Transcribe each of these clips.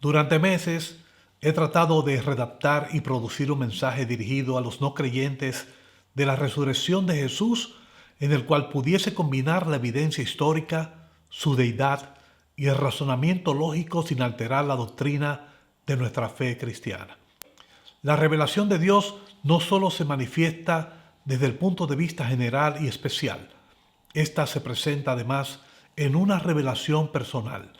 Durante meses he tratado de redactar y producir un mensaje dirigido a los no creyentes de la resurrección de Jesús, en el cual pudiese combinar la evidencia histórica, su deidad y el razonamiento lógico sin alterar la doctrina de nuestra fe cristiana. La revelación de Dios no solo se manifiesta desde el punto de vista general y especial, esta se presenta además en una revelación personal.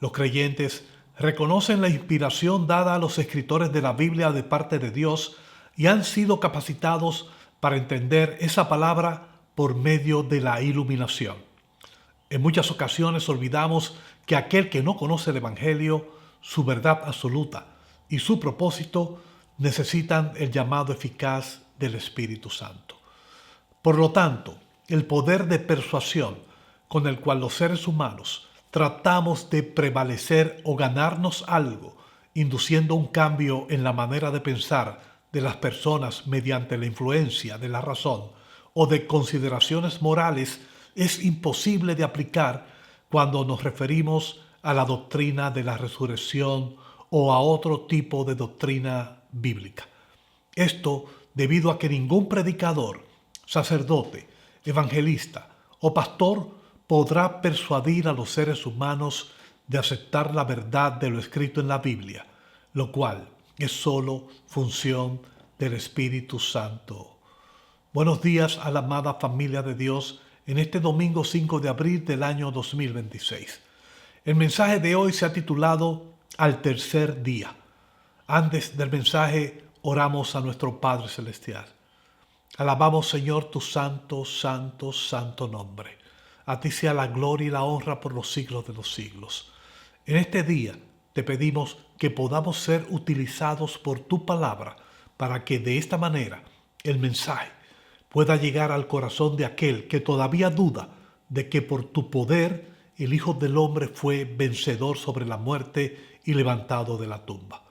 Los creyentes reconocen la inspiración dada a los escritores de la Biblia de parte de Dios y han sido capacitados para entender esa palabra por medio de la iluminación. En muchas ocasiones olvidamos que aquel que no conoce el Evangelio, su verdad absoluta y su propósito necesitan el llamado eficaz del Espíritu Santo. Por lo tanto, el poder de persuasión con el cual los seres humanos tratamos de prevalecer o ganarnos algo, induciendo un cambio en la manera de pensar de las personas mediante la influencia de la razón o de consideraciones morales, es imposible de aplicar cuando nos referimos a la doctrina de la resurrección o a otro tipo de doctrina bíblica. Esto debido a que ningún predicador, sacerdote, evangelista o pastor podrá persuadir a los seres humanos de aceptar la verdad de lo escrito en la Biblia, lo cual es solo función del Espíritu Santo. Buenos días a la amada familia de Dios en este domingo 5 de abril del año 2026. El mensaje de hoy se ha titulado Al tercer día. Antes del mensaje oramos a nuestro Padre Celestial. Alabamos, Señor, tu santo, santo, santo nombre. A ti sea la gloria y la honra por los siglos de los siglos. En este día te pedimos que podamos ser utilizados por tu palabra para que de esta manera el mensaje pueda llegar al corazón de aquel que todavía duda de que por tu poder el Hijo del Hombre fue vencedor sobre la muerte y levantado de la tumba.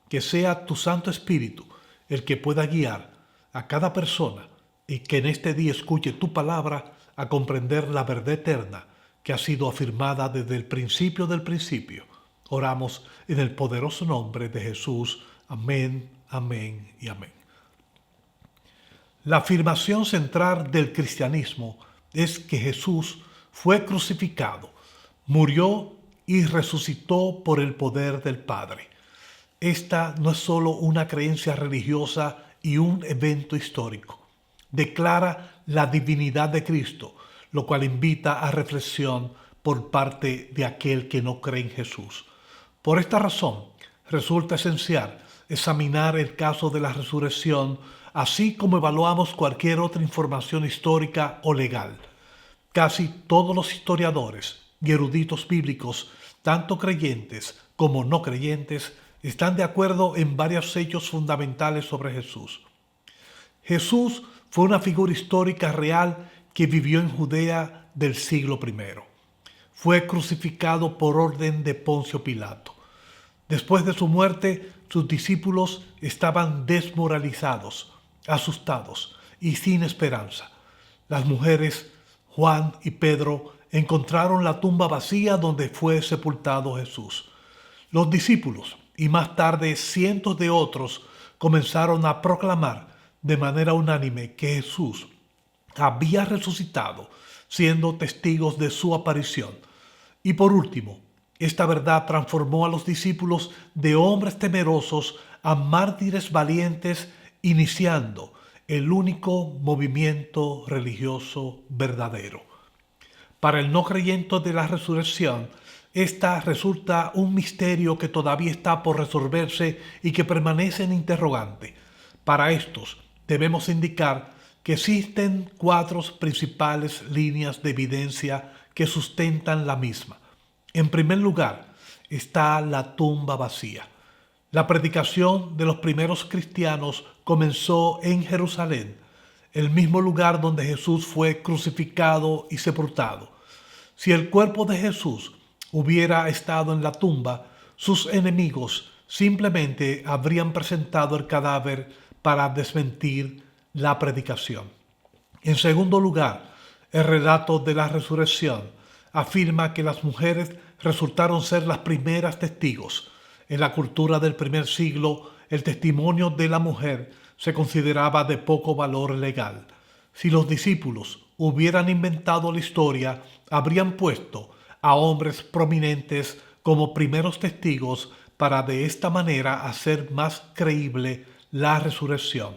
Que sea tu Santo Espíritu el que pueda guiar a cada persona y que en este día escuche tu palabra a comprender la verdad eterna que ha sido afirmada desde el principio del principio. Oramos en el poderoso nombre de Jesús. Amén, amén y amén. La afirmación central del cristianismo es que Jesús fue crucificado, murió y resucitó por el poder del Padre. Esta no es solo una creencia religiosa y un evento histórico. Declara la divinidad de Cristo, lo cual invita a reflexión por parte de aquel que no cree en Jesús. Por esta razón, resulta esencial examinar el caso de la resurrección, así como evaluamos cualquier otra información histórica o legal. Casi todos los historiadores y eruditos bíblicos, tanto creyentes como no creyentes, están de acuerdo en varios hechos fundamentales sobre Jesús. Jesús fue una figura histórica real que vivió en Judea del siglo I. Fue crucificado por orden de Poncio Pilato. Después de su muerte, sus discípulos estaban desmoralizados, asustados y sin esperanza. Las mujeres, Juan y Pedro, encontraron la tumba vacía donde fue sepultado Jesús. Los discípulos y más tarde cientos de otros comenzaron a proclamar de manera unánime que Jesús había resucitado, siendo testigos de su aparición. Y por último, esta verdad transformó a los discípulos de hombres temerosos a mártires valientes, iniciando el único movimiento religioso verdadero. Para el no creyente de la resurrección, esta resulta un misterio que todavía está por resolverse y que permanece en interrogante. Para estos, debemos indicar que existen 4 principales líneas de evidencia que sustentan la misma. En primer lugar, está la tumba vacía. La predicación de los primeros cristianos comenzó en Jerusalén, el mismo lugar donde Jesús fue crucificado y sepultado. Si el cuerpo de Jesús hubiera estado en la tumba, sus enemigos simplemente habrían presentado el cadáver para desmentir la predicación. En segundo lugar, el relato de la resurrección afirma que las mujeres resultaron ser las primeras testigos. En la cultura del primer siglo, el testimonio de la mujer se consideraba de poco valor legal. Si los discípulos hubieran inventado la historia, habrían puesto a hombres prominentes como primeros testigos para de esta manera hacer más creíble la resurrección.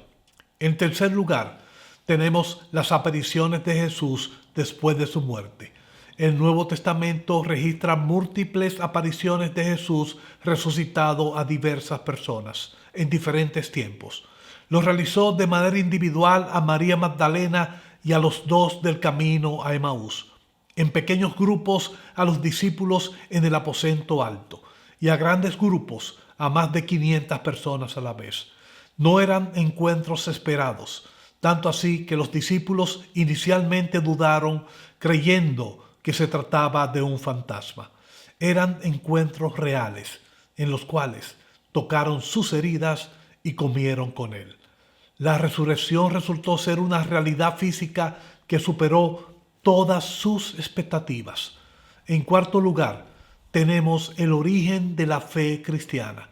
En tercer lugar, tenemos las apariciones de Jesús después de su muerte. El Nuevo Testamento registra múltiples apariciones de Jesús resucitado a diversas personas en diferentes tiempos. Lo realizó de manera individual a María Magdalena y a los dos del camino a Emaús, en pequeños grupos a los discípulos en el aposento alto y a grandes grupos a más de 500 personas a la vez. No eran encuentros esperados, tanto así que los discípulos inicialmente dudaron creyendo que se trataba de un fantasma. Eran encuentros reales en los cuales tocaron sus heridas y comieron con él. La resurrección resultó ser una realidad física que superó todas sus expectativas. En cuarto lugar, tenemos el origen de la fe cristiana.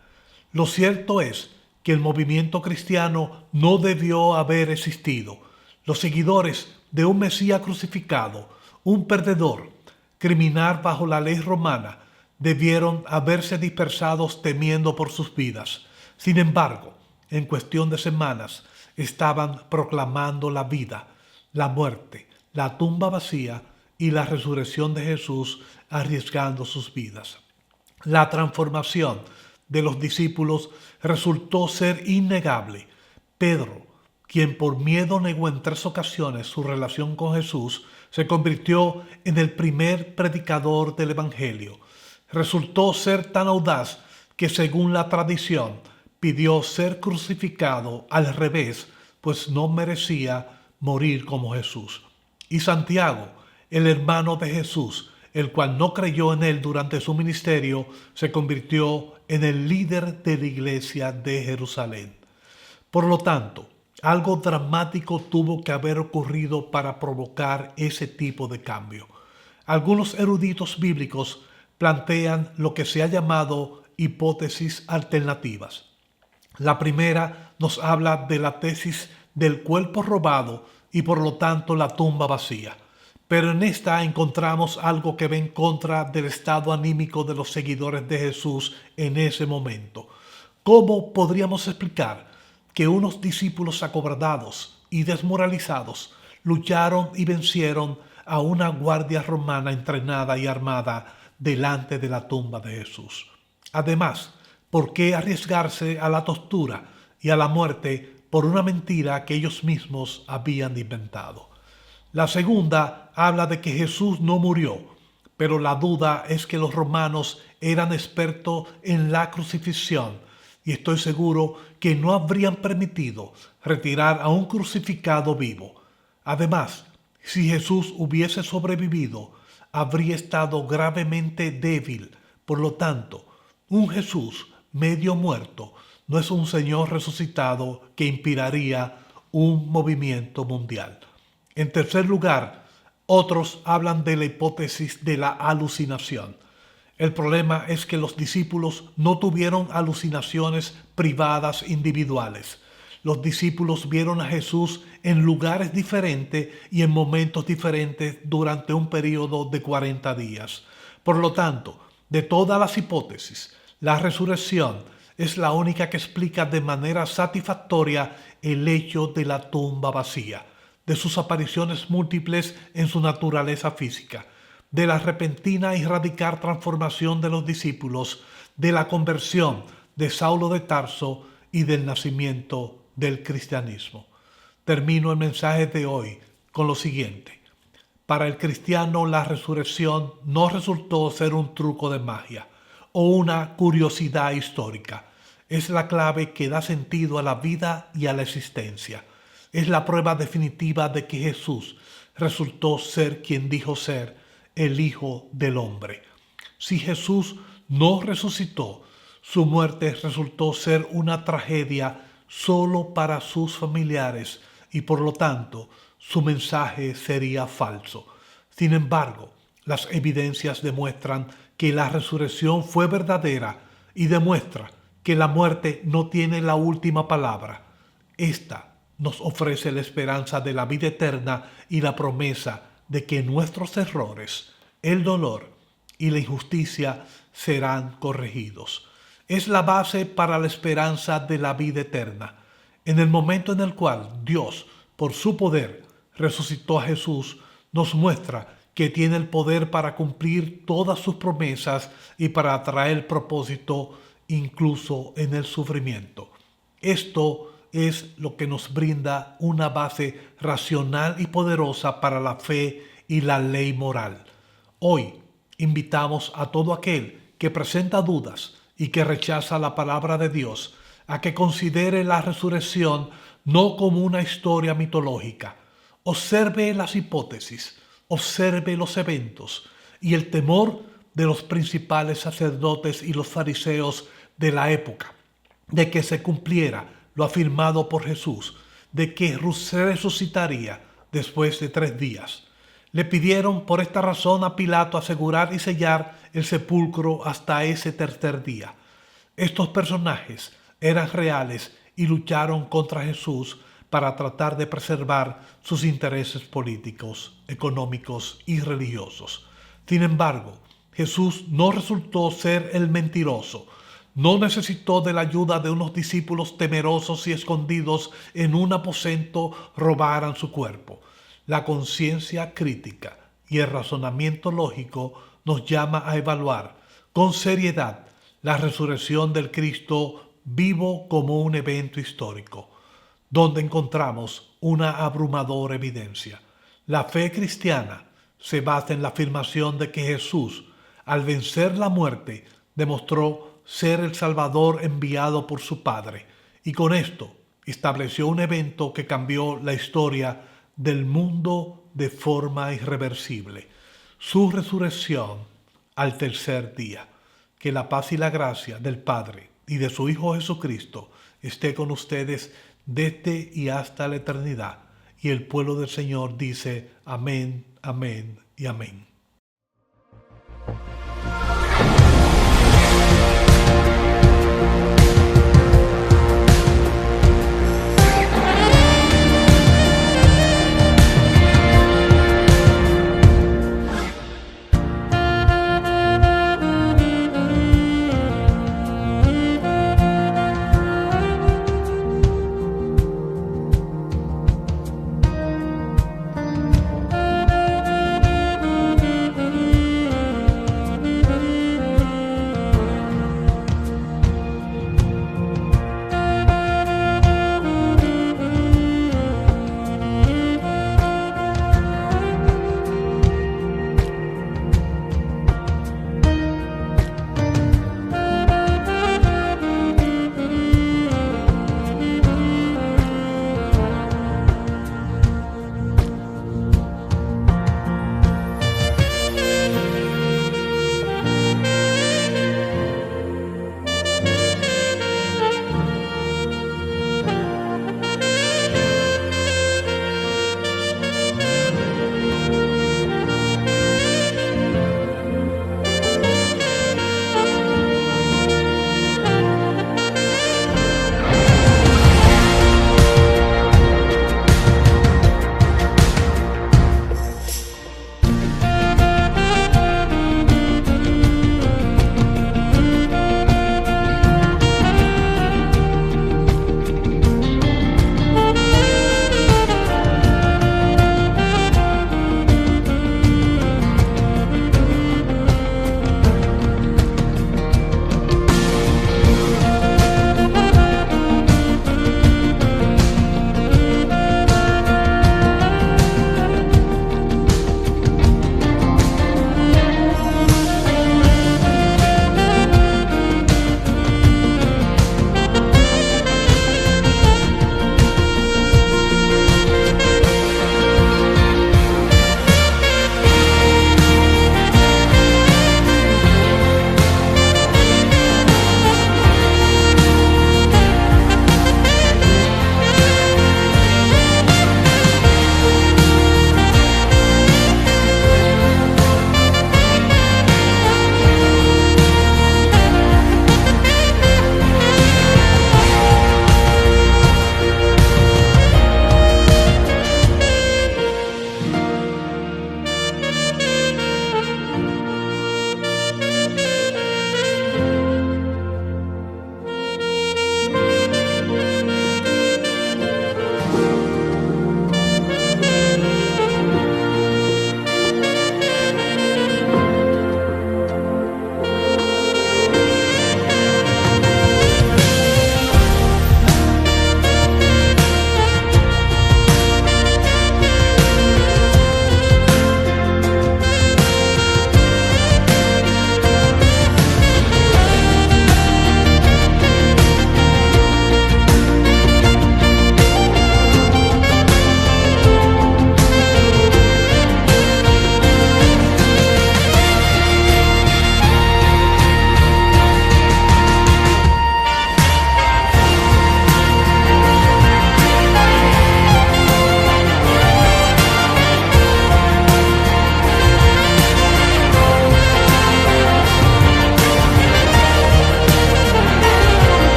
Lo cierto es que el movimiento cristiano no debió haber existido. Los seguidores de un Mesías crucificado, un perdedor, criminal bajo la ley romana, debieron haberse dispersados temiendo por sus vidas. Sin embargo, en cuestión de semanas, estaban proclamando la vida, la muerte, la tumba vacía y la resurrección de Jesús, arriesgando sus vidas. La transformación de los discípulos resultó ser innegable. Pedro, quien por miedo negó en 3 ocasiones su relación con Jesús, se convirtió en el primer predicador del Evangelio. Resultó ser tan audaz que, según la tradición, pidió ser crucificado al revés, pues no merecía morir como Jesús. Y Santiago, el hermano de Jesús, el cual no creyó en él durante su ministerio, se convirtió en el líder de la iglesia de Jerusalén. Por lo tanto, algo dramático tuvo que haber ocurrido para provocar ese tipo de cambio. Algunos eruditos bíblicos plantean lo que se ha llamado hipótesis alternativas. La primera nos habla de la tesis del cuerpo robado y por lo tanto la tumba vacía. Pero en esta encontramos algo que va en contra del estado anímico de los seguidores de Jesús en ese momento. ¿Cómo podríamos explicar que unos discípulos acobardados y desmoralizados lucharon y vencieron a una guardia romana entrenada y armada delante de la tumba de Jesús? Además, ¿por qué arriesgarse a la tortura y a la muerte por una mentira que ellos mismos habían inventado? La segunda habla de que Jesús no murió, pero la duda es que los romanos eran expertos en la crucifixión y estoy seguro que no habrían permitido retirar a un crucificado vivo. Además, si Jesús hubiese sobrevivido, habría estado gravemente débil. Por lo tanto, un Jesús medio muerto no es un Señor resucitado que inspiraría un movimiento mundial. En tercer lugar, otros hablan de la hipótesis de la alucinación. El problema es que los discípulos no tuvieron alucinaciones privadas individuales. Los discípulos vieron a Jesús en lugares diferentes y en momentos diferentes durante un periodo de 40 días. Por lo tanto, de todas las hipótesis, la resurrección es la única que explica de manera satisfactoria el hecho de la tumba vacía, de sus apariciones múltiples en su naturaleza física, de la repentina y radical transformación de los discípulos, de la conversión de Saulo de Tarso y del nacimiento del cristianismo. Termino el mensaje de hoy con lo siguiente. Para el cristiano, la resurrección no resultó ser un truco de magia o una curiosidad histórica. Es la clave que da sentido a la vida y a la existencia. Es la prueba definitiva de que Jesús resultó ser quien dijo ser, el Hijo del Hombre. Si Jesús no resucitó, su muerte resultó ser una tragedia solo para sus familiares y por lo tanto su mensaje sería falso. Sin embargo, las evidencias demuestran que la resurrección fue verdadera y demuestra que la muerte no tiene la última palabra. Esta nos ofrece la esperanza de la vida eterna y la promesa de que nuestros errores, el dolor y la injusticia serán corregidos. Es la base para la esperanza de la vida eterna. En el momento en el cual Dios, por su poder, resucitó a Jesús, nos muestra que tiene el poder para cumplir todas sus promesas y para traer propósito incluso en el sufrimiento. Esto es lo que nos brinda una base racional y poderosa para la fe y la ley moral. Hoy invitamos a todo aquel que presenta dudas y que rechaza la palabra de Dios a que considere la resurrección no como una historia mitológica. Observe las hipótesis, observe los eventos y el temor de los principales sacerdotes y los fariseos de la época, de que se cumpliera lo afirmado por Jesús, de que resucitaría después de 3 días. Le pidieron por esta razón a Pilato asegurar y sellar el sepulcro hasta ese tercer día. Estos personajes eran reales y lucharon contra Jesús para tratar de preservar sus intereses políticos, económicos y religiosos. Sin embargo, Jesús no resultó ser el mentiroso. No necesitó de la ayuda de unos discípulos temerosos y escondidos en un aposento robaran su cuerpo. La conciencia crítica y el razonamiento lógico nos llama a evaluar con seriedad la resurrección del Cristo vivo como un evento histórico, donde encontramos una abrumadora evidencia. La fe cristiana se basa en la afirmación de que Jesús, al vencer la muerte, demostró ser el Salvador enviado por su Padre, y con esto estableció un evento que cambió la historia del mundo de forma irreversible. Su resurrección al tercer día. Que la paz y la gracia del Padre y de su Hijo Jesucristo esté con ustedes desde y hasta la eternidad. Y el pueblo del Señor dice amén, amén y amén.